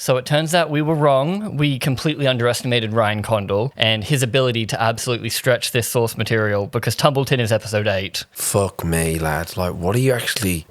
So it turns out we were wrong. We completely underestimated Ryan Condal and his ability to absolutely stretch this source material, because Tumbleton is episode 8. Fuck me, lads. Like, what are you actually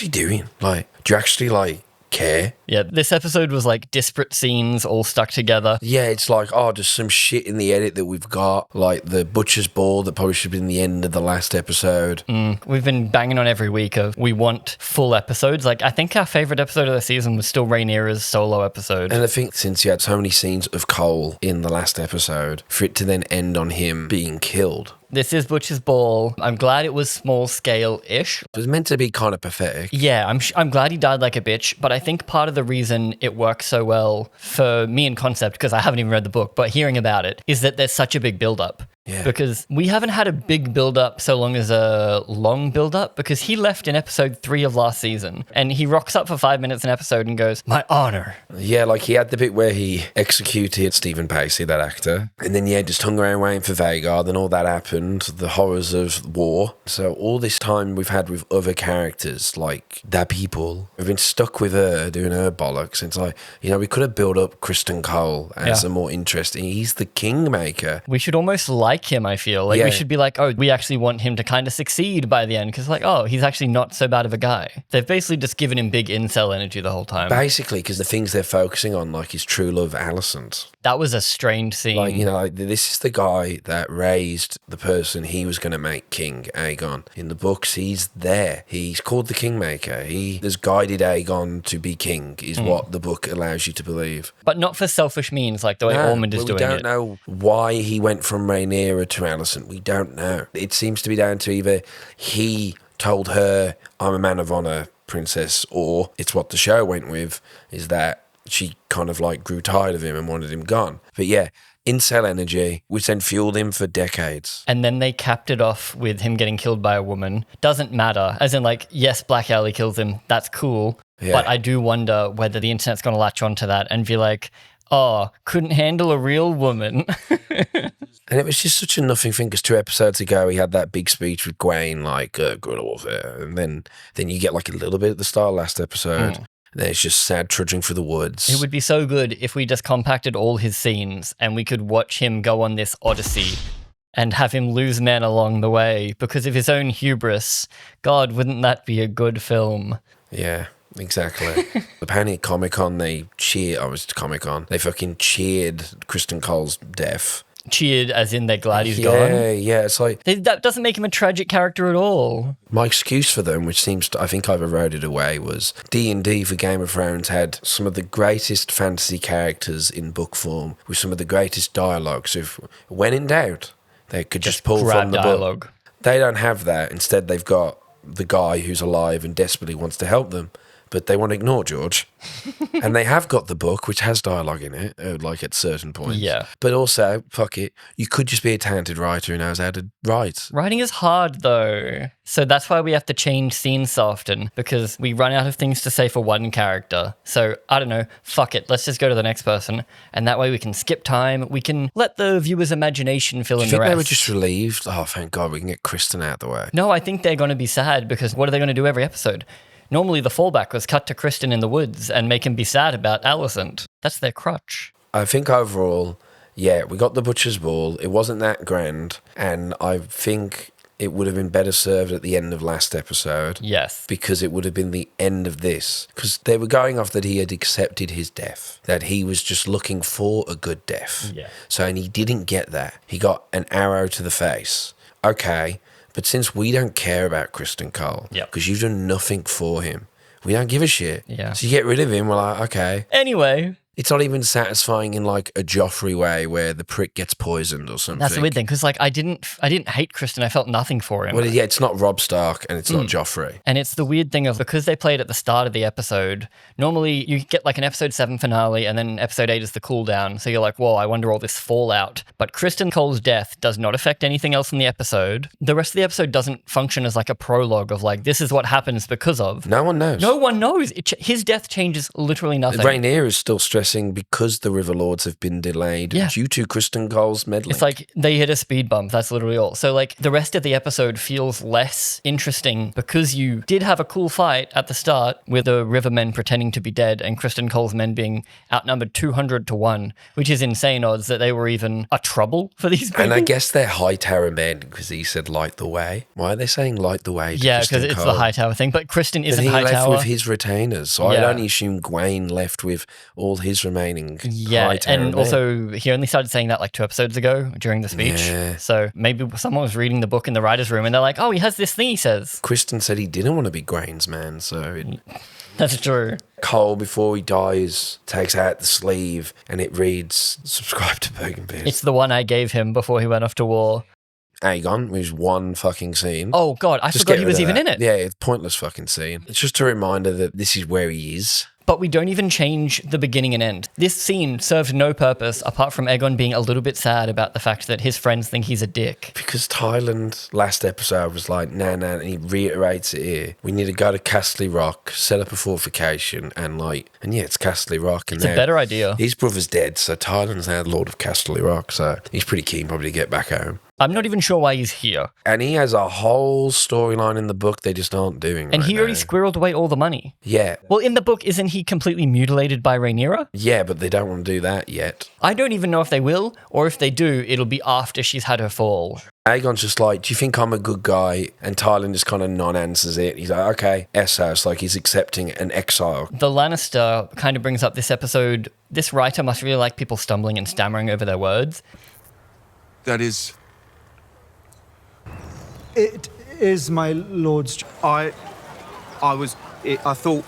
doing? Like, do you actually, like, care? Yeah, this episode was like disparate scenes all stuck together. Yeah, it's like, oh, just some shit in the edit that we've got, like the butcher's ball that probably should have been the end of the last episode. We've been banging on every week of we want full episodes. Like, I think our favourite episode of the season was still Rhaenyra's solo episode. And I think since you had so many scenes of Cole in the last episode, for it to then end on him being killed. This is Butcher's Ball. I'm glad it was small scale-ish. It was meant to be kind of pathetic. Yeah, I'm glad he died like a bitch, but I think part of the reason it works so well for me in concept, because I haven't even read the book, but hearing about it, is that there's such a big build-up. Yeah. Because we haven't had a big build-up so long as a long build-up, because he left in episode 3 of last season, and he rocks up for 5 minutes an episode and goes, "My honor." Yeah, like he had the bit where he executed Stephen Pacey, that actor, and then, just hung around waiting for Vhagar, then all that happened, the horrors of war. So all this time we've had with other characters, like that people, we've been stuck with her, doing her bollocks. It's like, we could have built up Criston Cole as a more interesting, he's the kingmaker. We should almost like him, I feel. Like, we should be like, oh, we actually want him to kind of succeed by the end, because like, oh, he's actually not so bad of a guy. They've basically just given him big incel energy the whole time. Basically, because the things they're focusing on, like his true love, Alicent. That was a strange scene. Like, this is the guy that raised the person he was going to make king, Aegon. In the books, he's there. He's called the Kingmaker. He has guided Aegon to be king, is what the book allows you to believe. But not for selfish means, like the way Ormund is doing it. We don't know why he went from Rhaenyra to Alicent. We don't know. It seems to be down to either he told her, "I'm a man of honor, princess," or it's what the show went with, is that she kind of like grew tired of him and wanted him gone. But yeah, incel energy, which then fueled him for decades. And then they capped it off with him getting killed by a woman. Doesn't matter. As in, like, yes, Black Alley kills him. That's cool. Yeah. But I do wonder whether the internet's going to latch onto that and be like, oh, couldn't handle a real woman. And it was just such a nothing thing, because 2 episodes ago he had that big speech with Gwayne, like, guerrilla warfare. And then you get like a little bit at the start of last episode. Then it's just sad trudging through the woods. It would be so good if we just compacted all his scenes and we could watch him go on this odyssey and have him lose men along the way because of his own hubris. God, wouldn't that be a good film? Yeah, exactly. Apparently at Comic-Con, they fucking cheered Criston Cole's death. Cheered as in they're glad he's gone? Yeah, it's like... That doesn't make him a tragic character at all. My excuse for them, which seems to, I think I've eroded away, was D&D for Game of Thrones had some of the greatest fantasy characters in book form with some of the greatest dialogue. So if, when in doubt, they could just pull from the dialogue. book. They don't have that. Instead, they've got the guy who's alive and desperately wants to help them. But they want to ignore George. And they have got the book, which has dialogue in it, like at certain points. Yeah. But also, fuck it, you could just be a talented writer who knows how to write. Writing is hard, though. So that's why we have to change scenes so often, because we run out of things to say for one character. So, I don't know, fuck it, let's just go to the next person. And that way we can skip time, we can let the viewer's imagination fill in the rest. Do you think they were just relieved? Oh, thank God, we can get Criston out of the way. No, I think they're going to be sad, because what are they going to do every episode? Normally the fallback was cut to Criston in the woods and make him be sad about Alicent. That's their crutch. I think overall, yeah, we got the Butcher's Ball. It wasn't that grand, and I think it would have been better served at the end of last episode. Yes. Because it would have been the end of this. Because they were going off that he had accepted his death, that he was just looking for a good death. Yeah. So, and he didn't get that. He got an arrow to the face. Okay. But since we don't care about Criston Cole, because you've done nothing for him, we don't give a shit. Yeah. So you get rid of him, we're like, okay. Anyway. It's not even satisfying in like a Joffrey way where the prick gets poisoned or something. That's the weird thing, because like I didn't hate Criston. I felt nothing for him. Well, yeah, it's not Robb Stark and it's not Joffrey. And it's the weird thing of, because they played at the start of the episode, normally you get like an episode 7 finale and then episode 8 is the cooldown. So you're like, whoa, I wonder all this fallout. But Criston Cole's death does not affect anything else in the episode. The rest of the episode doesn't function as like a prologue of like, this is what happens because of. No one knows. No one knows. His death changes literally nothing. Rhaenyra is still stressed progressing because the River Lords have been delayed due to Criston Cole's meddling. It's like they hit a speed bump. That's literally all. So like the rest of the episode feels less interesting because you did have a cool fight at the start with the Rivermen pretending to be dead and Criston Cole's men being outnumbered 200-1, which is insane odds that they were even a trouble for these people. And I guess they're Hightower men because he said light the way. Why are they saying light the way to Yeah, Criston because it's Cole? the Hightower thing. But Criston isn't he Hightower. left with his retainers. So I'd Yeah. only assume Gwayne left with all his remaining Yeah, Hightower and men. also he only started saying that like 2 episodes ago during the speech. Yeah. So maybe someone was reading the book in the writer's room and they're like, oh, he has this thing he says. Criston said he didn't want to be Gwayne's man, so That's true. Cole, before he dies, takes out the sleeve and it reads, subscribe to Bergen Beers. It's the one I gave him before he went off to war. Aegon, which is one fucking scene. Oh, God, I Just forgot get he rid was of even that. in it. Yeah, it's a pointless fucking scene. It's just a reminder that this is where he is. But we don't even change the beginning and end. This scene served no purpose apart from Aegon being a little bit sad about the fact that his friends think he's a dick. Because Tyland, last episode, was like, nah, and he reiterates it here. We need to go to Casterly Rock, set up a fortification, and it's Casterly Rock. And It's a better idea. His brother's dead, so Tyland's now Lord of Casterly Rock, so he's pretty keen probably to get back home. I'm not even sure why he's here. And he has a whole storyline in the book they just aren't doing And right he already now. squirreled away all the money. Yeah. Well, in the book, isn't he completely mutilated by Rhaenyra? Yeah, but they don't want to do that yet. I don't even know if they will, or if they do, it'll be after she's had her fall. Aegon's just like, do you think I'm a good guy? And Tyland just kind of non-answers it. He's like, okay, Essos, like he's accepting an exile. The Lannister kind of brings up this episode. This writer must really like people stumbling and stammering over their words. That is... It is my lord's... I thought...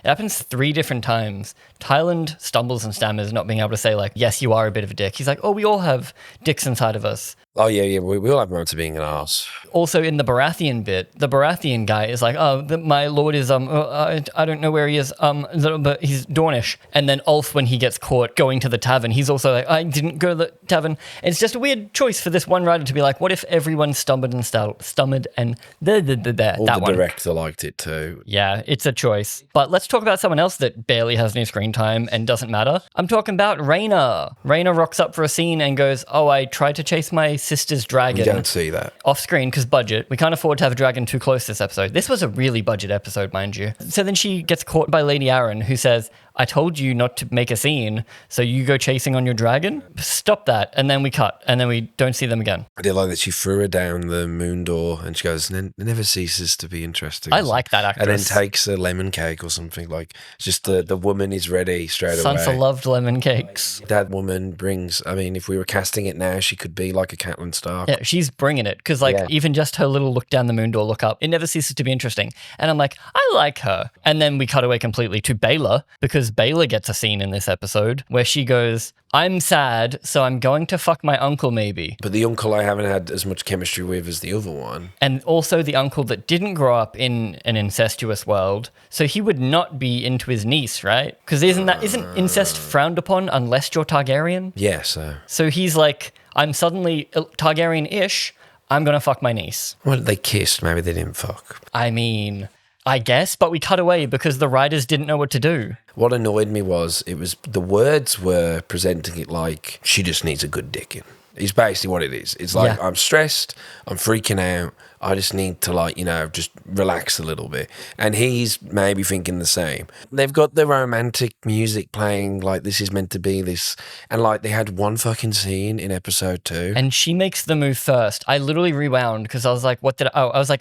It happens 3 different times. Tyland stumbles and stammers, not being able to say, like, yes, you are a bit of a dick. He's like, oh, we all have dicks inside of us. Oh, yeah, we all have moments of being an arse. Also, in the Baratheon bit, the Baratheon guy is like, oh, my lord is, I don't know where he is, but he's Dornish. And then Ulf, when he gets caught going to the tavern, he's also like, I didn't go to the tavern. And it's just a weird choice for this one writer to be like, what if everyone stumbled and stummered and All that the one. director liked it too. Yeah, it's a choice. But let's talk about someone else that barely has any screen time and doesn't matter. I'm talking about Rhaena. Rhaena rocks up for a scene and goes, oh, I tried to chase my sister's dragon. You don't see that. Off screen because budget. We can't afford to have a dragon too close this episode. This was a really budget episode, mind you. So then she gets caught by Lady Arryn, who says, I told you not to make a scene, so you go chasing on your dragon? Stop that. And then we cut, and then we don't see them again. I did like that she threw her down the moon door and she goes, it never ceases to be interesting. I like that actress. And then takes a lemon cake or something. Like, just the woman is ready straight away. Sansa loved lemon cakes. That woman brings, I mean, if we were casting it now, she could be like a Catelyn Stark. Yeah, she's bringing it because, even just her little look down the moon door, look up, it never ceases to be interesting. And I'm like, I like her. And then we cut away completely to Baela because Baela gets a scene in this episode where she goes, I'm sad, so I'm going to fuck my uncle maybe. But the uncle I haven't had as much chemistry with as the other one. And also the uncle that didn't grow up in an incestuous world, so he would not be into his niece, right? Because isn't incest frowned upon unless you're Targaryen? Yeah, so. So he's like, I'm suddenly Targaryen-ish, I'm going to fuck my niece. Well, they kissed, maybe they didn't fuck. I mean, I guess, but we cut away because the writers didn't know what to do. What annoyed me was, the words were presenting it like, she just needs a good dicking. It's basically what it is. It's like, Yeah. I'm stressed, I'm freaking out, I just need to just relax a little bit. And he's maybe thinking the same. They've got the romantic music playing, like this is meant to be this. And they had one fucking scene in episode 2. And she makes the move first. I literally rewound because I was like,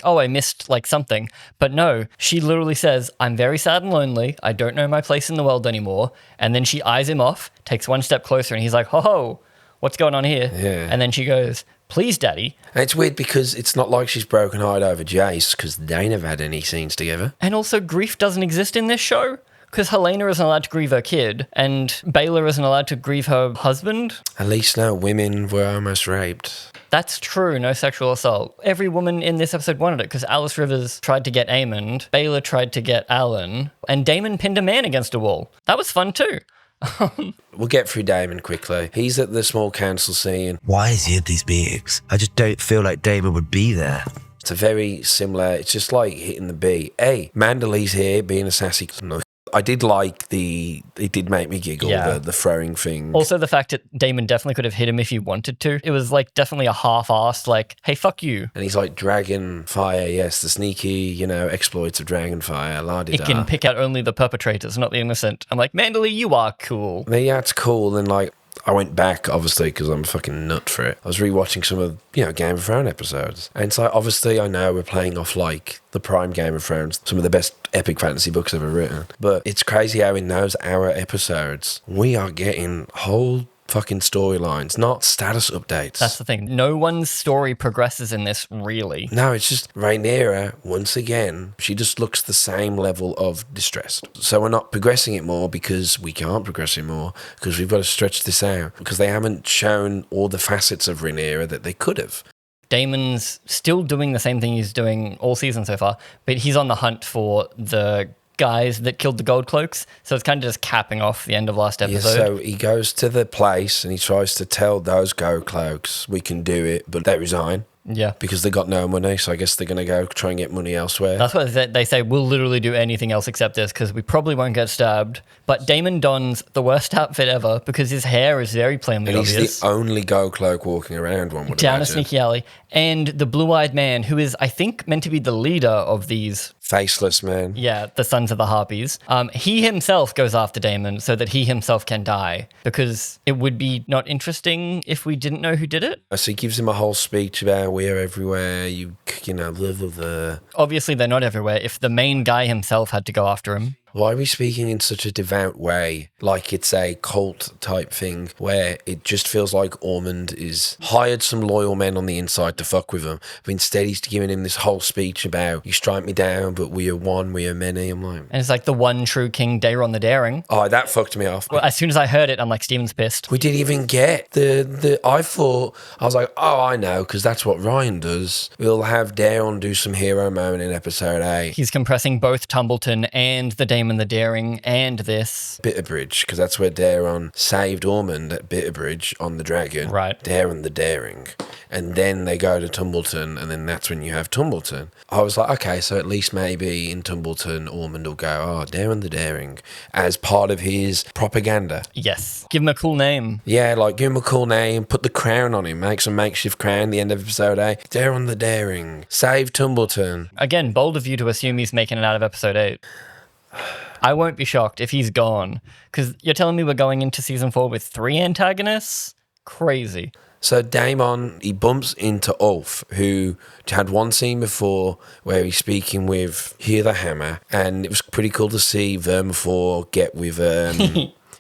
I missed something. But no, she literally says, I'm very sad and lonely. I don't know my place in the world anymore. And then she eyes him off, takes one step closer, and he's like, ho, what's going on here? Yeah. And then she goes, please, daddy. And it's weird because it's not like she's broken heart over Jace because they never had any scenes together. And also, grief doesn't exist in this show because Helena isn't allowed to grieve her kid and Baela isn't allowed to grieve her husband. At least no women were almost raped. That's true, no sexual assault. Every woman in this episode wanted it because Alys Rivers tried to get Aemond, Baela tried to get Alyn, and Daemon pinned a man against a wall. That was fun too. We'll get through Daemon quickly. He's at the small council scene. Why is he at these meetings? I just don't feel like Daemon would be there. It's a very similar, it's just like hitting the beat. Hey, Mandalay's here being a sassy. I did like it did make me giggle, the throwing thing. Also, the fact that Daemon definitely could have hit him if he wanted to. It was like definitely a half-assed, like, hey, fuck you. And he's like, dragon fire, yes, the sneaky, exploits of dragon fire, la-di-da. It can pick out only the perpetrators, not the innocent. I'm like, Manderley, you are cool. Yeah, it's cool. And like, I went back, obviously, because I'm a fucking nut for it. I was rewatching some of, Game of Thrones episodes. And so, obviously, I know we're playing off, like, the prime Game of Thrones, some of the best epic fantasy books ever written. But it's crazy how in those hour episodes, we are getting whole fucking storylines, not status updates. That's the thing. No one's story progresses in this, really. No, it's just Rhaenyra, once again, she just looks the same level of distressed. So we're not progressing it more because we can't progress it more because we've got to stretch this out because they haven't shown all the facets of Rhaenyra that they could have. Daemon's still doing the same thing he's doing all season so far, but he's on the hunt for the guys that killed the gold cloaks, so it's kind of just capping off the end of last episode. So he goes to the place and he tries to tell those gold cloaks we can do it, but they resign. Yeah. Because they got no money, so I guess they're going to go try and get money elsewhere. That's why they say we'll literally do anything else except this because we probably won't get stabbed. But Daemon dons the worst outfit ever because his hair is very plainly and obvious. He's the only gold cloak walking around, one would down imagine. a sneaky alley. And the blue-eyed man, who is, I think, meant to be the leader of these... Faceless Men. Yeah, the Sons of the Harpies. He himself goes after Daemon so that he himself can die because it would be not interesting if we didn't know who did it. So he gives him a whole speech about we're everywhere, blah, blah, blah. Obviously, they're not everywhere. If the main guy himself had to go after him... Why are we speaking in such a devout way? Like it's a cult type thing where it just feels like Ormond is hired some loyal men on the inside to fuck with him. But instead he's giving him this whole speech about you strike me down, but we are one, we are many. I'm like... And it's like the one true king, Daeron the Daring. Oh, that fucked me off. Well, as soon as I heard it, I'm like, Steven's pissed. We didn't even get I was like, oh, I know, because that's what Ryan does. We'll have Daeron do some hero moment in episode 8. He's compressing both Tumbleton and the Daemon the Daring and this. Bitterbridge, because that's where Daeron saved Ormond at Bitterbridge on the dragon. Right. Daeron the Daring. And then they go to Tumbleton, and then that's when you have Tumbleton. I was like, okay, so at least maybe in Tumbleton, Ormond will go, oh, Daeron the Daring, as part of his propaganda. Yes. Give him a cool name. Yeah, like give him a cool name, put the crown on him, make some makeshift crown, the end of episode 8. Daeron the Daring, save Tumbleton. Again, bold of you to assume he's making it out of episode 8. I won't be shocked if he's gone, because you're telling me we're going into season 4 with 3 antagonists? Crazy. So Daemon, he bumps into Ulf, who had one scene before where he's speaking with Hugh the Hammer, and it was pretty cool to see Vermithor get with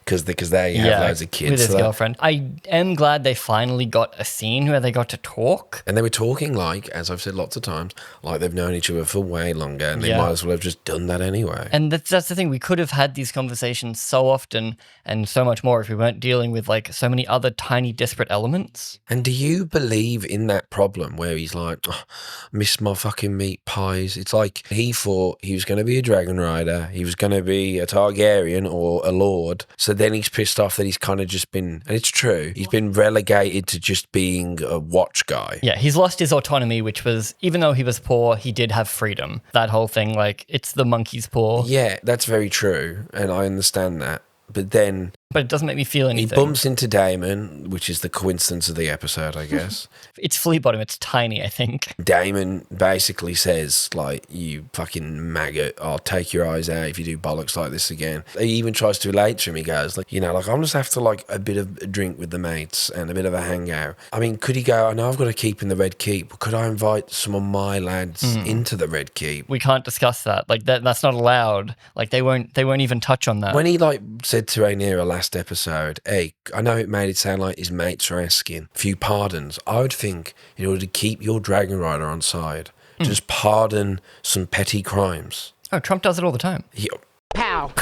because they have loads of kids. With his girlfriend. I am glad they finally got a scene where they got to talk. And they were talking like, as I've said lots of times, like they've known each other for way longer, and they might as well have just done that anyway. And that's the thing. We could have had these conversations so often and so much more if we weren't dealing with like so many other tiny disparate elements. And do you believe in that problem where he's like, oh, miss my fucking meat pies? It's like he thought he was going to be a dragon rider, he was going to be a Targaryen or a lord. So then he's pissed off that he's kind of just been, and it's true, he's been relegated to just being a watch guy. Yeah, he's lost his autonomy, which was, even though he was poor, he did have freedom. That whole thing, like, it's the monkey's paw. Yeah, that's very true, and I understand that. But then... But it doesn't make me feel anything. He bumps into Daemon, which is the coincidence of the episode, I guess. It's Flea Bottom. It's tiny, I think. Daemon basically says, like, you fucking maggot, I'll take your eyes out if you do bollocks like this again. He even tries to relate to him. He goes, like, I'm just after, like, a bit of a drink with the mates and a bit of a hangout. I mean, could he go, I know I've got to keep in the Red Keep, but could I invite some of my lads into the Red Keep? We can't discuss that. Like, that's not allowed. Like, they won't even touch on that. When he, like, said to Rhaenyra last episode, hey, I know it made it sound like his mates are asking a few pardons. I would think in order to keep your dragon rider on side, just pardon some petty crimes. Oh, Trump does it all the time. Yeah. Pow.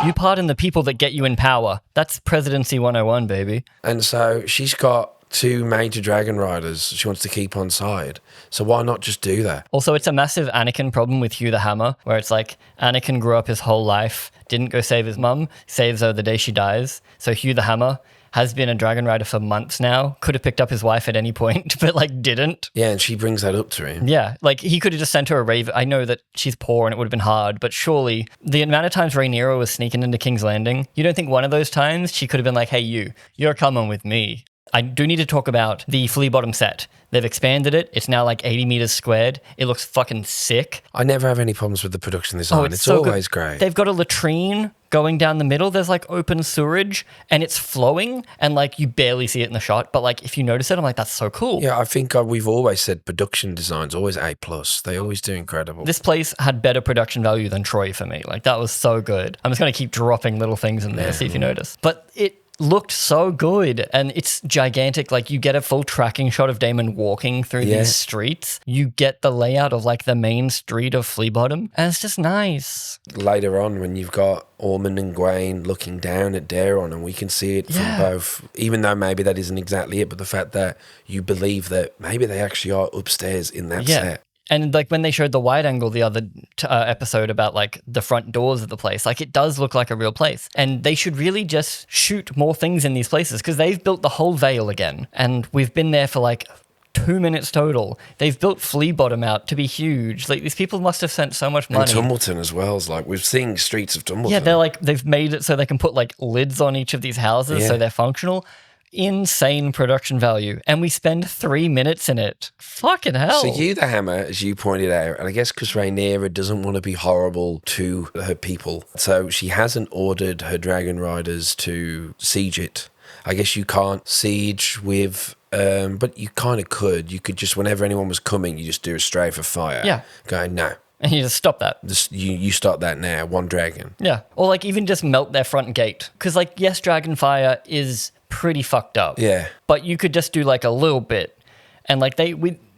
You pardon the people that get you in power. That's presidency 101, baby. And so she's got 2 major dragon riders she wants to keep on side. So why not just do that? Also, it's a massive Anakin problem with Hugh the Hammer, where it's like Anakin grew up his whole life, didn't go save his mum, saves her the day she dies. So Hugh the Hammer has been a dragon rider for months now. Could have picked up his wife at any point, but like didn't. Yeah, and she brings that up to him. Yeah, like he could have just sent her a raven. I know that she's poor and it would have been hard, but surely the amount of times Rhaenyra was sneaking into King's Landing, you don't think one of those times she could have been like, hey, you're coming with me. I do need to talk about the Flea Bottom set. They've expanded it. It's now like 80 meters squared. It looks fucking sick. I never have any problems with the production design. It's so always good. great. They've got a latrine going down the middle. There's like open sewerage and it's flowing and like you barely see it in the shot. But like if you notice it, I'm like, that's so cool. Yeah, I think we've always said production design's always A+. They always do incredible. This place had better production value than Troy for me. Like that was so good. I'm just going to keep dropping little things in there, see if you notice. But it looked so good and it's gigantic. Like you get a full tracking shot of Daemon walking through these streets. You get the layout of like the main street of Flea Bottom and it's just nice. Later on when you've got Ormund and Gwayne looking down at Daeron and we can see it from both, even though maybe that isn't exactly it, but the fact that you believe that maybe they actually are upstairs in that set. And like when they showed the wide angle the other episode about like the front doors of the place, like it does look like a real place. And they should really just shoot more things in these places because they've built the whole Vale again. And we've been there for like 2 minutes total. They've built Flea Bottom out to be huge. Like these people must have spent so much money. And Tumbleton as well. Is like we've seen streets of Tumbleton. Yeah, they've made it so they can put like lids on each of these houses so they're functional. Insane production value, and we spend 3 minutes in it. Fucking hell. So Hugh the Hammer, as you pointed out, and I guess because Rhaenyra doesn't want to be horrible to her people, so she hasn't ordered her dragon riders to siege it. I guess you can't siege with, but you kind of could. You could just, whenever anyone was coming, you just do a strafe of fire. Yeah. Going, no. And you just stop that. You stop that now, one dragon. Yeah. Or like even just melt their front gate. Because like, yes, Dragonfire is pretty fucked up. Yeah. But you could just do like a little bit. And like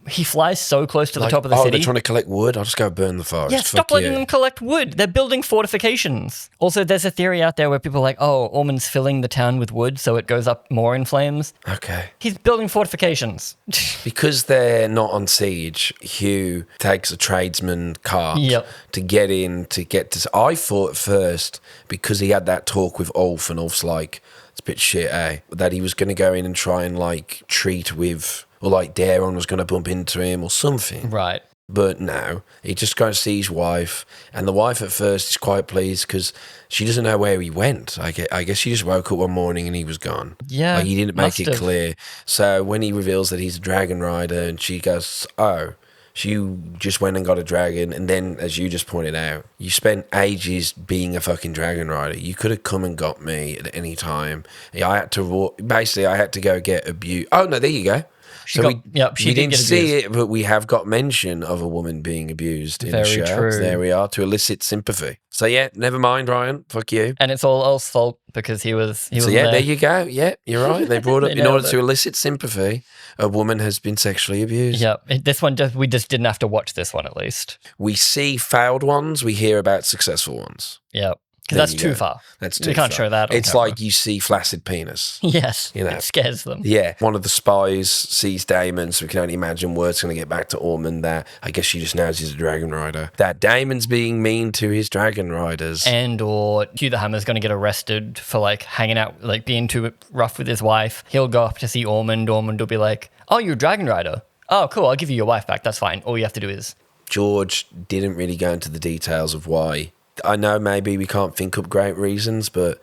he flies so close to the top of the city. They're trying to collect wood? I'll just go burn the forest. Yeah, stop letting them collect wood. They're building fortifications. Also, there's a theory out there where people are like, oh, Ormond's filling the town with wood so it goes up more in flames. Okay. He's building fortifications. Because they're not on siege, Hugh takes a tradesman cart to get in, to get to... I thought at first, because he had that talk with Ulf, and Ulf's like, it's a bit shit, eh? That he was going to go in and try and like treat with... Or like Daeron was going to bump into him or something. Right. But no, he just goes to see his wife. And the wife at first is quite pleased because she doesn't know where he went. I guess she just woke up one morning and he was gone. Yeah. Like he didn't make it clear. So when he reveals that he's a dragon rider and she goes, oh, so you just went and got a dragon. And then, as you just pointed out, you spent ages being a fucking dragon rider. You could have come and got me at any time. I had to go get abused. Oh, no, there you go. We didn't see it, but we have got mention of a woman being abused in the show. True. So there we are, to elicit sympathy. So yeah, never mind, Ryan. Fuck you. And it's all Ulf's fault because he was So there you go. Yeah, you're right. They brought up in order to elicit sympathy, a woman has been sexually abused. Yeah, this one we just didn't have to watch this one at least. We see failed ones. We hear about successful ones. Yeah. Because that's too far. That's too You can't far. show that on It's camera. like you see flaccid penis. Yes. You know. It scares them. Yeah. One of the spies sees Daemon, so we can only imagine word's going to get back to Ormond that I guess she just knows he's a dragon rider. That Daemon's being mean to his dragon riders. And or Hugh the Hammer's going to get arrested for like hanging out, like being too rough with his wife. He'll go up to see Ormond. Ormond will be like, oh, you're a dragon rider. Oh, cool. I'll give you your wife back. That's fine. All you have to do is... George didn't really go into the details of why. I know maybe we can't think up great reasons, but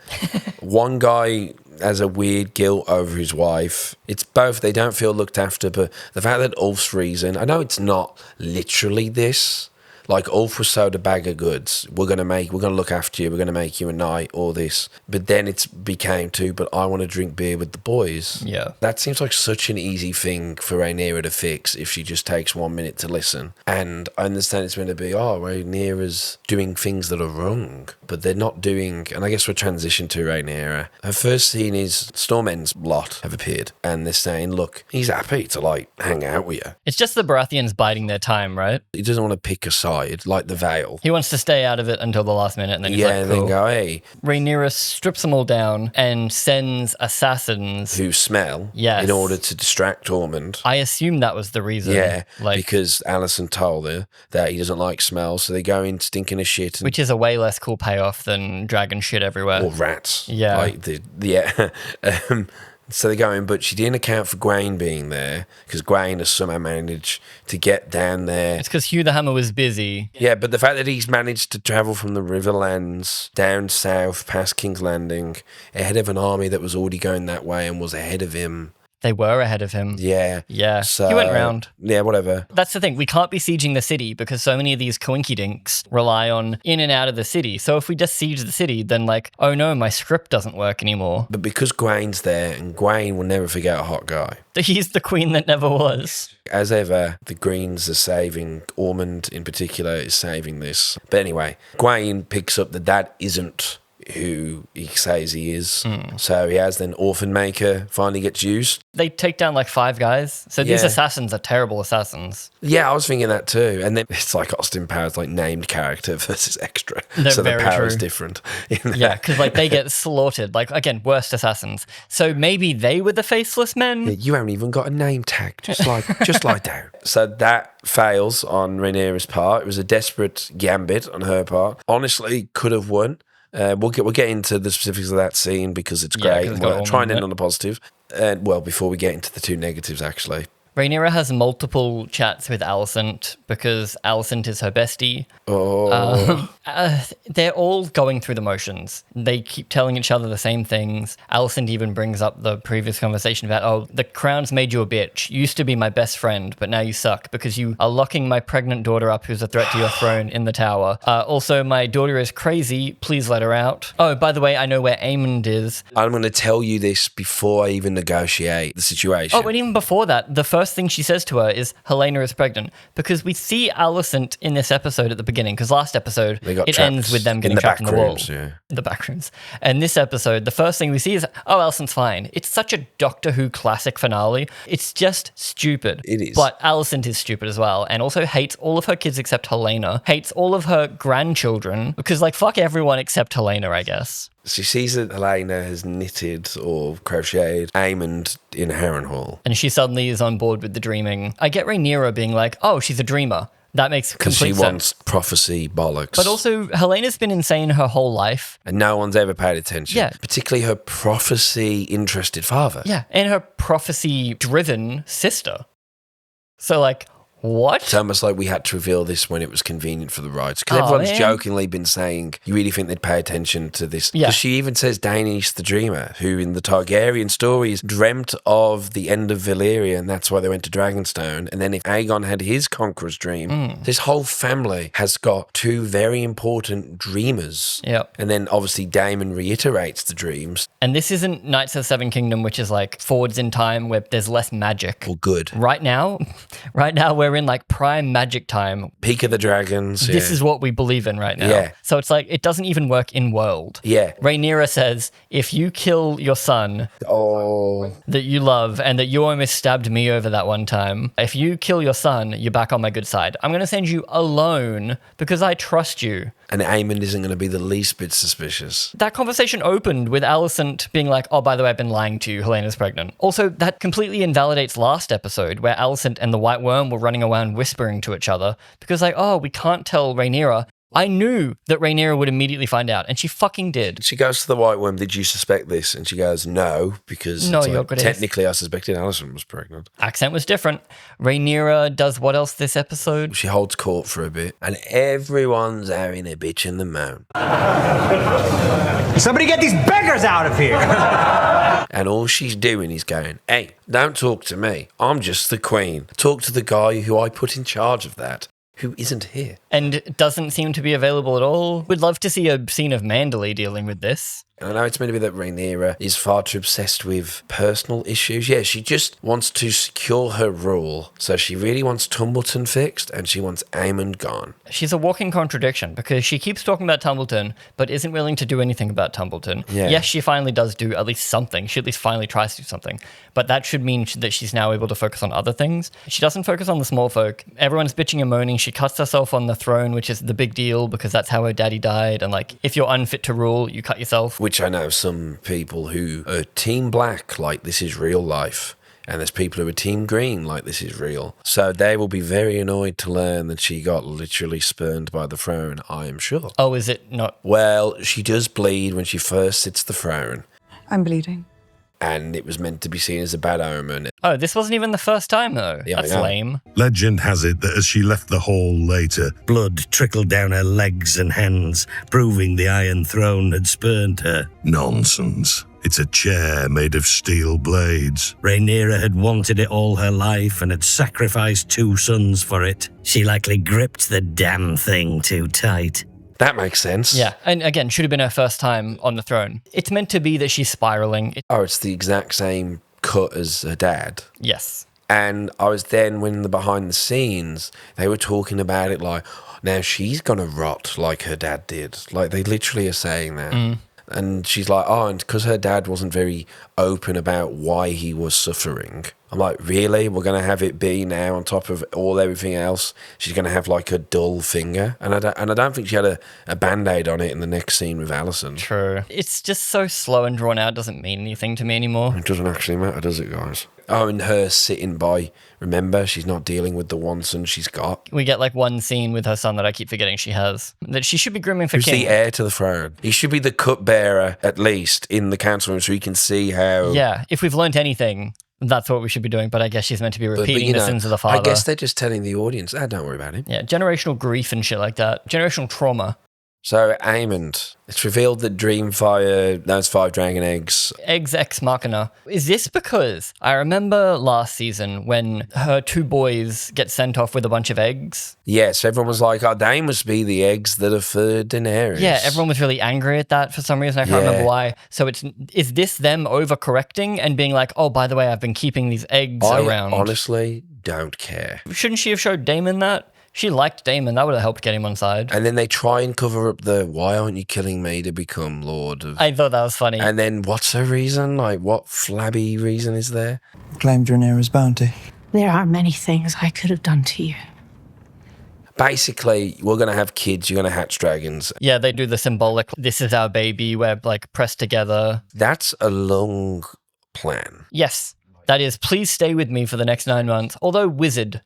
one guy has a weird guilt over his wife. It's both. They don't feel looked after, but the fact that Ulf's reason, I know it's not literally this. Like Ulf was sold a bag of goods. We're going to look after you. We're going to make you a knight, all this. But then it became but I want to drink beer with the boys. Yeah. That seems like such an easy thing for Rhaenyra to fix if she just takes 1 minute to listen. And I understand it's meant to be, Rhaenyra's doing things that are wrong, but they're not doing, and I guess we're transitioned to Rhaenyra. Her first scene is Stormend's lot have appeared, and they're saying, look, he's happy to like hang out with you. It's just the Baratheons biding their time, right? He doesn't want to pick a side. side, like the Veil. He wants to stay out of it until the last minute, and then he's Yeah, like, and cool. then go, hey. Rhaenyra strips them all down and sends assassins. Who smell Yes. in order to distract Ormond. I assume that was the reason. Yeah, like, because Alicent told her that he doesn't like smell, so they go in stinking of shit. And, which is a way less cool payoff than dragon shit everywhere. or rats. Yeah. Like yeah. So they go in, but she didn't account for Gwayne being there, because Gwayne has somehow managed to get down there. It's because Hugh the Hammer was busy. Yeah, but the fact that he's managed to travel from the Riverlands down south past King's Landing ahead of an army that was already going that way and was ahead of him. They were ahead of him. Yeah. Yeah. So, He went round. Yeah, whatever. That's the thing. We can't be sieging the city because so many of these coinkydinks rely on in and out of the city. So if we just siege the city, then like, oh no, my script doesn't work anymore. But because Gwayne's there, and Gwayne will never forget a hot guy. He's the queen that never was. As ever, the Greens are saving, Ormond in particular is saving this. But anyway, Gwayne picks up that isn't who he says he is. So he has then Orphan-Maker finally gets used. They take down like 5 guys. So these Yeah. assassins are terrible assassins. Yeah, I was thinking that too. And then it's like Austin Powers, like named character versus extra. They're so the very power is true. different. Yeah, because like they get slaughtered. Like, again, worst assassins. So maybe they were the Faceless Men? You haven't even got a name tag, just lie down. So that fails on Rhaenyra's part. It was a desperate gambit on her part. Honestly, could have won. We'll get into the specifics of that scene because it's Yeah, great. 'cause it's And got we'll try and Ormond in end it. on a positive. Well, before we get into the 2 negatives, actually. Rhaenyra has multiple chats with Alicent because Alicent is her bestie. They're all going through the motions. They keep telling each other the same things. Alicent even brings up the previous conversation about, oh, the crown's made you a bitch. You used to be my best friend, but now you suck because you are locking my pregnant daughter up who's a threat to your throne in the tower. Also, my daughter is crazy. Please let her out. Oh, by the way, I know where Aemond is. I'm going to tell you this before I even negotiate the situation. Oh, and even before that, the first thing she says to her is Helena is pregnant because we see Alicent in this episode at the beginning because last episode They got it trapped ends with them getting in the trapped back in the wall. rooms, yeah. The back rooms. And this episode, the first thing we see is, oh, Alicent's fine. It's such a Doctor Who classic finale. It's just stupid. It is. But Alicent is stupid as well and also hates all of her kids except Helena, hates all of her grandchildren because, like, fuck everyone except Helena, I guess. She sees that Elena has knitted or crocheted Aemond in Harrenhal. And she suddenly is on board with the dreaming. I get Rhaenyra being like, oh, she's a dreamer. That makes Because she complete sense. wants prophecy bollocks. But also, Helena's been insane her whole life. And no one's ever paid attention. Yeah. Particularly her prophecy-interested father. Yeah, and her prophecy-driven sister. So, like, what? It's almost like we had to reveal this when it was convenient for the rights. Because Oh, everyone's man. jokingly been saying, you really think they'd pay attention to this? Yeah. Because she even says Daenerys the Dreamer, who in the Targaryen stories dreamt of the end of Valyria, and that's why they went to Dragonstone. And then if Aegon had his Conqueror's dream, this whole family has got 2 very important dreamers. Yep. And then obviously Daemon reiterates the dreams. And this isn't Knights of the Seven Kingdom, which is like forwards in time where there's less magic. Well, good. Right now we're in like prime magic time. Peak of the Dragons. This yeah. is what we believe in right now. Yeah. So it's like, it doesn't even work in world. Yeah. Rhaenyra says, if you kill your son Oh. that you love and that you almost stabbed me over that one time, if you kill your son, you're back on my good side. I'm going to send you alone because I trust you. And Aemond isn't going to be the least bit suspicious. That conversation opened with Alicent being like, oh, by the way, I've been lying to you. Helena's pregnant. Also, that completely invalidates last episode where Alicent and the White Worm were running around whispering to each other because like, oh, we can't tell Rhaenyra. I knew that Rhaenyra would immediately find out, and she fucking did. She goes to the White Worm, did you suspect this? And she goes, no, because No, it's you're like, good. technically I suspected Alicent was pregnant. Accent was different. Rhaenyra does what else this episode? She holds court for a bit, and everyone's having a bitch in the moan. Somebody get these beggars out of here! And all she's doing is going, hey, don't talk to me. I'm just the queen. Talk to the guy who I put in charge of that, who isn't here. And doesn't seem to be available at all. We'd love to see a scene of Manderley dealing with this. And I know it's meant to be that Rhaenyra is far too obsessed with personal issues. Yeah, she just wants to secure her rule. So she really wants Tumbleton fixed and she wants Aemond gone. She's a walking contradiction because she keeps talking about Tumbleton, but isn't willing to do anything about Tumbleton. Yeah. Yes, she finally does do at least something. She at least finally tries to do something. But that should mean that she's now able to focus on other things. She doesn't focus on the small folk. Everyone's bitching and moaning. She cuts herself on the throne, which is the big deal because that's how her daddy died. And like, if you're unfit to rule, you cut yourself. Which I know some people who are team black, like this is real life. And there's people who are team green, like this is real. So they will be very annoyed to learn that she got literally spurned by the throne, I am sure. Oh, is it not? Well, she does bleed when she first sits the throne. I'm bleeding. And it was meant to be seen as a bad omen. Oh, this wasn't even the first time, though. Yeah, That's I know. lame. Legend has it that as she left the hall later, Blood trickled down her legs and hands, proving the Iron Throne had spurned her. nonsense. It's a chair made of steel blades. Rhaenyra had wanted it all her life and had sacrificed 2 sons for it. She likely gripped the damn thing too tight. That makes sense. Yeah, and again, should have been her first time on the throne. It's meant to be that she's spiraling. Oh, it's the exact same cut as her dad. Yes. And I was then, when the behind the scenes, they were talking about it like, now she's going to rot like her dad did. Like, they literally are saying that. And she's like, oh, and because her dad wasn't very open about why he was suffering. I'm like, really? We're going to have it be now on top of everything else? She's going to have like a dull finger? And I don't think she had a Band-Aid on it in the next scene with Alicent. True. It's just so slow and drawn out, doesn't mean anything to me anymore. It doesn't actually matter, does it, guys? Oh, and her sitting by, remember, she's not dealing with the one son she's got. We get like one scene with her son that I keep forgetting she has. That she should be grooming for Who's king. the heir to the throne? He should be the cupbearer, at least, in the council room so we can see how... Yeah, if we've learnt anything, that's what we should be doing. But I guess she's meant to be But, repeating you the know, sins of the father. I guess they're just telling the audience, don't worry about him. Yeah, generational grief and shit like that. Generational trauma. So, Aemond, it's revealed that Dreamfire, those 5 dragon eggs... Eggs ex machina. Is this because I remember last season when her 2 boys get sent off with a bunch of eggs? Yes, everyone was like, oh, they must be the eggs that are for Daenerys. Yeah, everyone was really angry at that for some reason. I can't Yeah. remember why. So is this them overcorrecting and being like, oh, by the way, I've been keeping these eggs around? I honestly don't care. Shouldn't she have showed Daemon that? She liked Daemon. That would have helped get him on side. And then they try and cover up why aren't you killing me to become Lord of... I thought that was funny. And then what's her reason? Like, what flabby reason is there? Claimed Rhaenyra's bounty. There are many things I could have done to you. Basically, we're going to have kids, you're going to hatch dragons. Yeah, they do the symbolic, this is our baby, we're like pressed together. That's a long plan. Yes, that is, please stay with me for the next 9 months. Although wizard,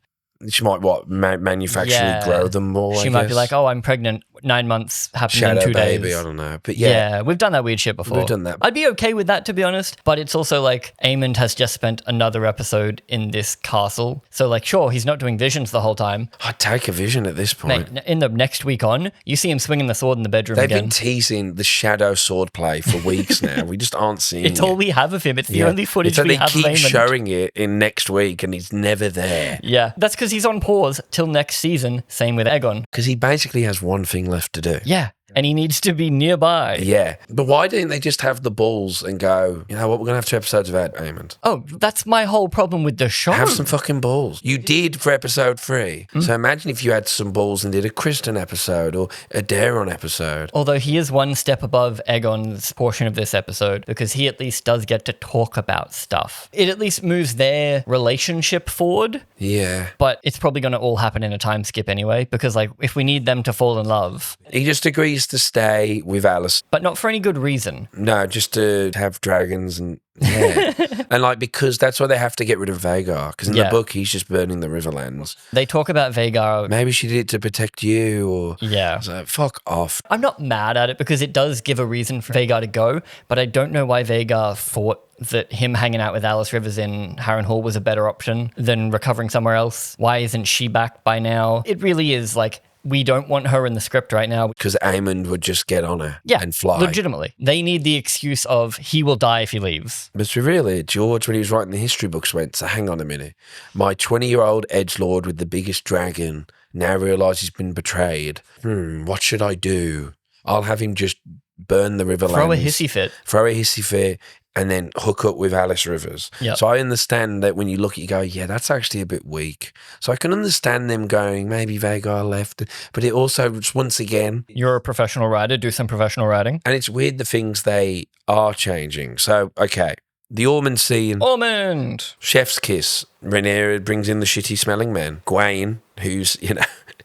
She might, manufacturally grow them more, she I might guess. be like, oh, I'm pregnant, 9 months happened Shadow in 2 baby, days. I don't know. But yeah. We've done that weird shit before. We've done that. I'd be okay with that, to be honest. But it's also like Aemond has just spent another episode in this castle. So like, sure, he's not doing visions the whole time. I'd take a vision at this point. Mate, in the next week on, you see him swinging the sword in the bedroom They've again. been teasing the shadow sword play for weeks now. We just aren't seeing It's all we have of him. It's the only footage It's like we they have of keep Aemond. showing it in next week and he's never there. Yeah, that's because he's on pause till next season. Same with Aegon. Because he basically has one thing left to do. Yeah, and he needs to be nearby. Yeah. But why didn't they just have the balls and go, you know what, we're going to have 2 episodes of Aemond. Oh, that's my whole problem with the show. Have some fucking balls. You did for episode 3. So imagine if you had some balls and did a Criston episode or a Daeron episode. Although he is one step above Aegon's portion of this episode because he at least does get to talk about stuff. It at least moves their relationship forward, Yeah. but it's probably going to all happen in a time skip anyway because like if we need them to fall in love, He just agrees to stay with Alice. but not for any good reason. No, just to have dragons and yeah. And like, because that's why they have to get rid of Vhagar. Because in the Yeah. book, he's just burning the Riverlands. They talk about Vhagar. Maybe she did it to protect you or... Yeah. So fuck off. I'm not mad at it because it does give a reason for Vhagar to go, but I don't know why Vhagar thought that him hanging out with Alys Rivers in Harrenhal was a better option than recovering somewhere else. Why isn't she back by now? It really is like, we don't want her in the script right now. Because Aemond would just get on her and fly. Legitimately. They need the excuse of he will die if he leaves. But really, George, when he was writing the history books, went, so hang on a minute. My 20-year-old edgelord with the biggest dragon now realises he's been betrayed. What should I do? I'll have him just burn the River Throw a Lannister, hissy fit. and then hook up with Alys Rivers. Yep. So I understand that when you look at it, you go, yeah, that's actually a bit weak. So I can understand them going, maybe Vhagar left. But it also, just once again... You're a professional writer, do some professional writing. And it's weird the things they are changing. So, okay, the Ormond scene. Ormond! Chef's kiss. Rhaenyra brings in the shitty smelling men. Gwayne, who's,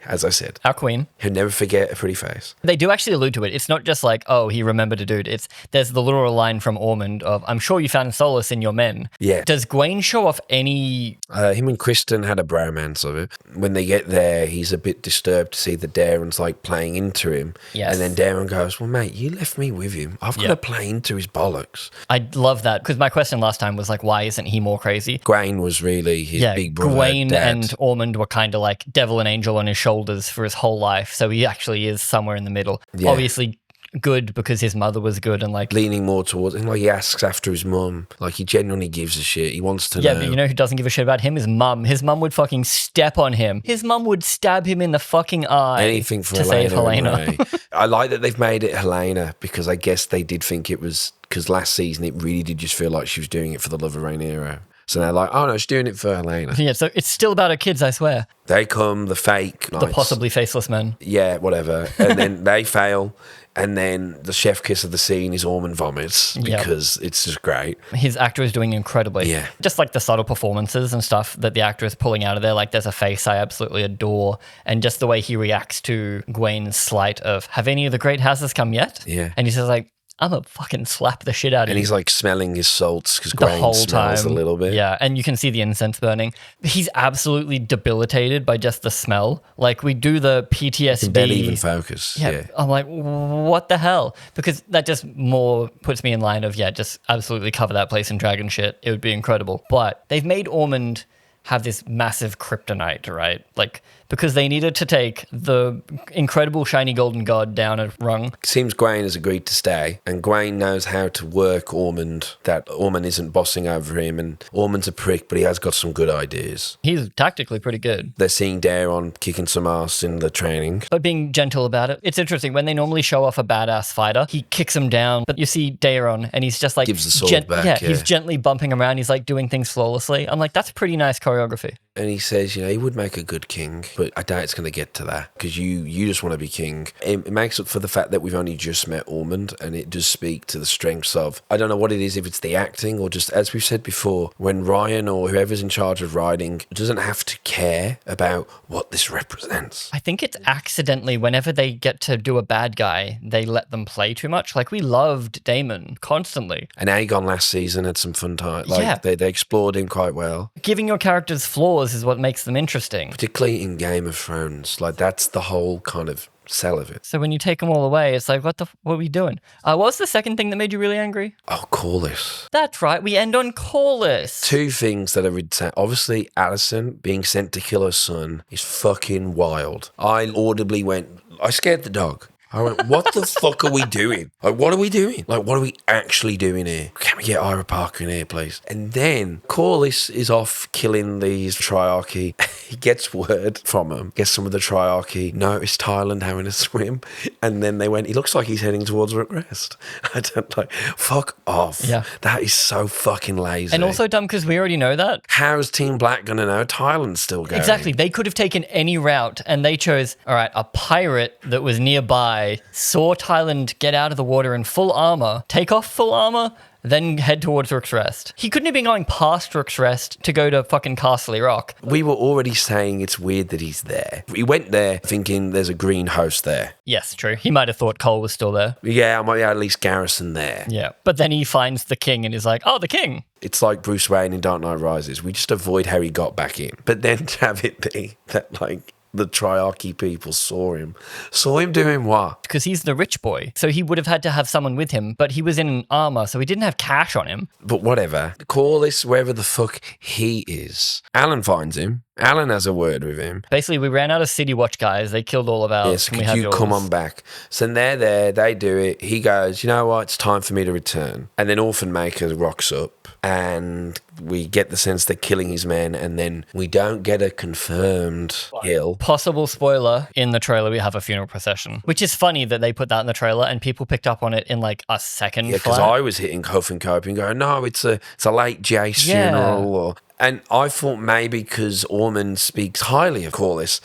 as I said, Our queen. he'll never forget a pretty face. They do actually allude to it. It's not just like, oh, he remembered a dude. There's the literal line from Ormond of, I'm sure you found solace in your men. Yeah. Does Gwayne show off any... Him and Criston had a bromance of it. When they get there, he's a bit disturbed to see that Daeron's like playing into him. Yes. And then Daeron goes, well, mate, you left me with him. I've got to play into his bollocks. I love that, because my question last time was like, why isn't he more crazy? Gwayne was really his big brother. Gwayne dad. and Ormond were kind of like devil and angel on his shoulders for his whole life, so he actually is somewhere in the middle. Yeah. Obviously good because his mother was good and like... leaning more towards, and like he asks after his mum. Like he genuinely gives a shit. He wants to know. Yeah, but you know who doesn't give a shit about him? His mum. His mum would fucking step on him. His mum would stab him in the fucking eye. Anything for to save Helena. and Ray. I like that they've made it Helena, because I guess they did think it was, because last season it really did just feel like she was doing it for the love of Rhaenyra. So they're like, oh no, she's doing it for Helena. Yeah, so it's still about her kids, I swear. They come, the fake The knights. possibly faceless men. Yeah, whatever. And then they fail. And then the chef kiss of the scene is Ormond vomits, because it's just great. His actor is doing incredibly. Yeah. Just like the subtle performances and stuff that the actor is pulling out of there. Like there's a face I absolutely adore. And just the way he reacts to Gwayne's slight of, have any of the great houses come yet? Yeah. And he says like, I'm gonna fucking slap the shit out of you. And he's like smelling his salts, because The Gwayne whole smells time. a little bit. Yeah, and you can see the incense burning. He's absolutely debilitated by just the smell. Like we do the PTSD. Can barely even focus. Yeah, Yeah. I'm like, what the hell? Because that just more puts me in line of, just absolutely cover that place in dragon shit. It would be incredible. But they've made Ormond have this massive kryptonite, right? Like, because they needed to take the incredible shiny golden god down a rung. Seems Gwayne has agreed to stay, and Gwayne knows how to work Ormond, that Ormond isn't bossing over him, and Ormond's a prick, but he has got some good ideas. He's tactically pretty good. They're seeing Daeron kicking some ass in the training. But being gentle about it. It's interesting. When they normally show off a badass fighter, he kicks him down. But you see Daeron, and he's just like... Gives the sword back, yeah. He's gently bumping around. He's like doing things flawlessly. I'm like, that's pretty nice choreography. And he says, he would make a good king, but I doubt it's going to get to that, because you just want to be king. It makes up for the fact that we've only just met Ormond, and it does speak to the strengths of, I don't know what it is, if it's the acting or just, as we've said before, when Ryan or whoever's in charge of writing doesn't have to care about what this represents. I think it's accidentally, whenever they get to do a bad guy, they let them play too much. Like, we loved Daemon constantly. And Aegon last season had some fun time. Yeah. They explored him quite well. Giving your characters flaws is what makes them interesting. Particularly in Game of Thrones. Like, that's the whole kind of sell of it. So when you take them all away, it's like, what are we doing? What was the second thing that made you really angry? Oh, Corlys. That's right. We end on Corlys. Two things that are insane. Obviously, Alicent being sent to kill her son is fucking wild. I audibly went, I scared the dog. I went, what the fuck are we doing? Like, what are we doing? Like, what are we actually doing here? Can we get Ira Parker in here, please? And then Corlys is off killing these triarchy. He gets word from them. Gets some of the triarchy. Noticed Tyland having a swim. And then they went, he looks like he's heading towards Rest. I don't like, fuck off. Yeah. That is so fucking lazy. And also dumb because we already know that. How's Team Black going to know Tyland's still going? Exactly. They could have taken any route and they chose, all right, a pirate that was nearby saw Tyland get out of the water in full armor, take off full armor, then head towards Rook's Rest. He couldn't have been going past Rook's Rest to go to fucking Casterly Rock. We were already saying it's weird that he's there. He went there thinking there's a green host there. Yes, true. He might have thought Cole was still there. Yeah, I might at least garrison there. Yeah. But then he finds the king and is like, oh, the king. It's like Bruce Wayne in Dark Knight Rises. We just avoid how he got back in. But then to have it be that, like, the triarchy people saw him doing what? Because he's the rich boy. So he would have had to have someone with him, but he was in armor, so he didn't have cash on him. But whatever. Corlys, wherever the fuck he is. Alan finds him. Alyn has a word with him. Basically, we ran out of City Watch guys. They killed all of ours. Yes, Can we could have you yours? come on back? So they're there, they do it. He goes, you know what, it's time for me to return. And then Orphan-Maker rocks up and we get the sense they're killing his men and then we don't get a confirmed kill. Possible spoiler, in the trailer we have a funeral procession, which is funny that they put that in the trailer and people picked up on it in like a second Yeah, because flat. I was hitting Huff and Cope and going, no, it's a late Jace funeral. And I thought maybe because Ormund speaks highly of Corlys,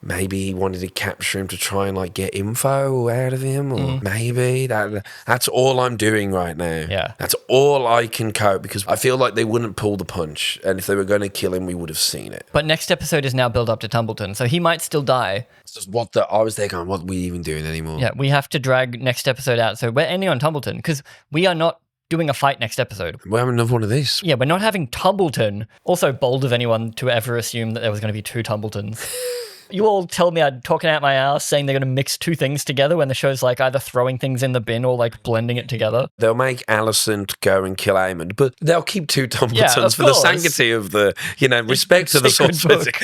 maybe he wanted to capture him to try and like get info out of him, or maybe that's all I'm doing right now. Yeah. That's all I can cope because I feel like they wouldn't pull the punch, and if they were going to kill him, we would have seen it. But next episode is now built up to Tumbleton, so he might still die. It's just I was there going, what are we even doing anymore? Yeah, we have to drag next episode out, so we're ending on Tumbleton because we are not doing a fight next episode. We're having another one of this. Yeah, we're not having Tumbleton. Also bold of anyone to ever assume that there was going to be 2 Tumbletons. You all tell me I'm talking out my ass saying they're going to mix 2 things together when the show's like either throwing things in the bin or like blending it together. They'll make Alicent go and kill Aemond, but they'll keep 2 Tumbletons Yeah, of for the course. sanctity of the, respect to the Sacred swordsmith.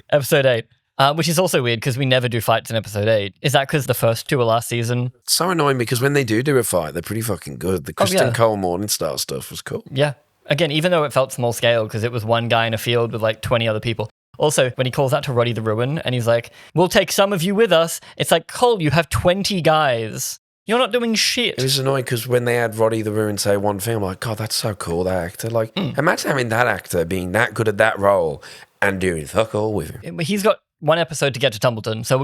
Episode 8. Which is also weird because we never do fights in episode 8. Is that because the first 2 were last season? It's so annoying because when they do a fight, they're pretty fucking good. The Criston Cole Morningstar stuff was cool. Yeah. Again, even though it felt small scale because it was one guy in a field with like 20 other people. Also, when he calls out to Roddy the Ruin and he's like, we'll take some of you with us. It's like, Cole, you have 20 guys. You're not doing shit. It was annoying because when they had Roddy the Ruin say one thing, I'm like, God, that's so cool, that actor. Like, imagine having that actor being that good at that role and doing fuck all with him. He's got 1 episode to get to Tumbleton, so we'll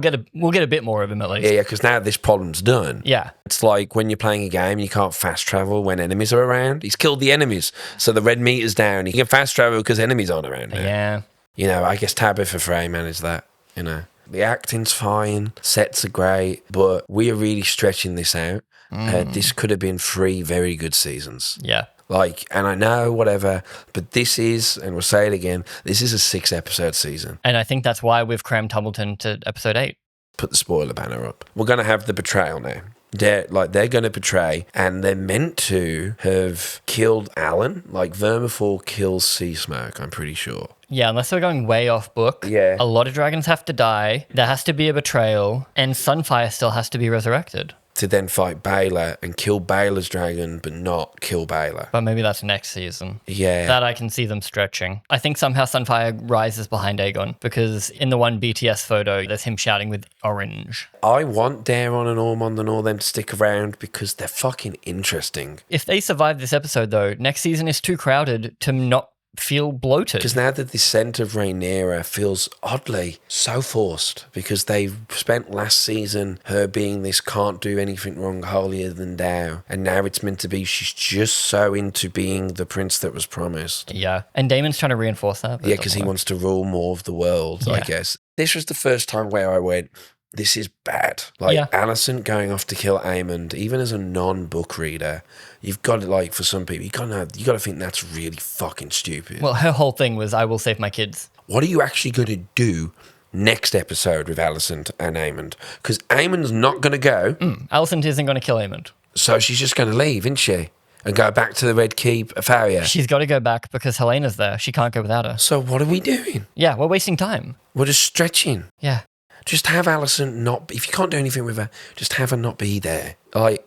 get a bit more of him at least. Yeah, because now this problem's done. Yeah. It's like when you're playing a game and you can't fast travel when enemies are around. He's killed the enemies, so the red meter's down. He can fast travel because enemies aren't around now. Yeah. I guess Tabitha Frey managed that, The acting's fine, sets are great, but we are really stretching this out. This could have been 3 very good seasons. Yeah. And I know, whatever, but this is, and we'll say it again, this is a 6-episode season. And I think that's why we've crammed Tumbleton to episode 8. Put the spoiler banner up. We're going to have the betrayal now. They're going to betray, and they're meant to have killed Alyn. Like Vermithor kills Sea Smoke, I'm pretty sure. Yeah, unless we're going way off book. Yeah. A lot of dragons have to die. There has to be a betrayal, and Sunfire still has to be resurrected. To then fight Baela and kill Baela's dragon, but not kill Baela. But maybe that's next season. Yeah. That I can see them stretching. I think somehow Sunfire rises behind Aegon because in the one BTS photo, there's him shouting with orange. I want Daemon and Ormond and all them to stick around because they're fucking interesting. If they survive this episode, though, next season is too crowded to not feel bloated. Because now the descent of Rhaenyra feels oddly so forced because they spent last season her being this can't do anything wrong, holier than thou, and now it's meant to be she's just so into being the prince that was promised. Yeah, and Daemon's trying to reinforce that. Yeah, because he wants to rule more of the world, I guess. This was the first time where I went, this is bad. Alicent going off to kill Aemond, even as a non-book reader, you've got to, for some people, you got to think that's really fucking stupid. Well, her whole thing was, I will save my kids. What are you actually going to do next episode with Alicent and Aemond? Because Aemond's not going to go. Alicent isn't going to kill Aemond. So she's just going to leave, isn't she? And go back to the Red Keep, Faria. She's got to go back because Helena's there. She can't go without her. So what are we doing? Yeah, we're wasting time. We're just stretching. Yeah. Just have Alicent not... If you can't do anything with her, just have her not be there.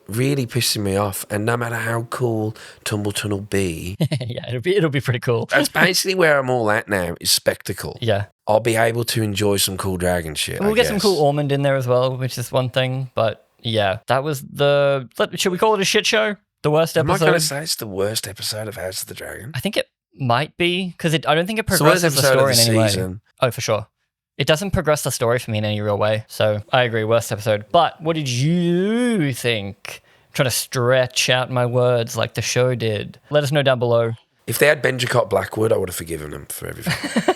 Really pissing me off. And no matter how cool Tumbleton will be... Yeah, it'll be pretty cool. That's basically where I'm all at now, is spectacle. Yeah. I'll be able to enjoy some cool dragon shit, We'll get some cool Ormond in there as well, which is one thing. But yeah, that was the... Should we call it a shit show? The worst episode? I'm not going to say it's the worst episode of House of the Dragon. I think it might be, because I don't think it It's the worst progresses the episode story of the in any season. way. Oh, for sure. It doesn't progress the story for me in any real way. So I agree, worst episode. But what did you think? I'm trying to stretch out my words like the show did. Let us know down below. If they had Benjicott Blackwood, I would have forgiven them for everything.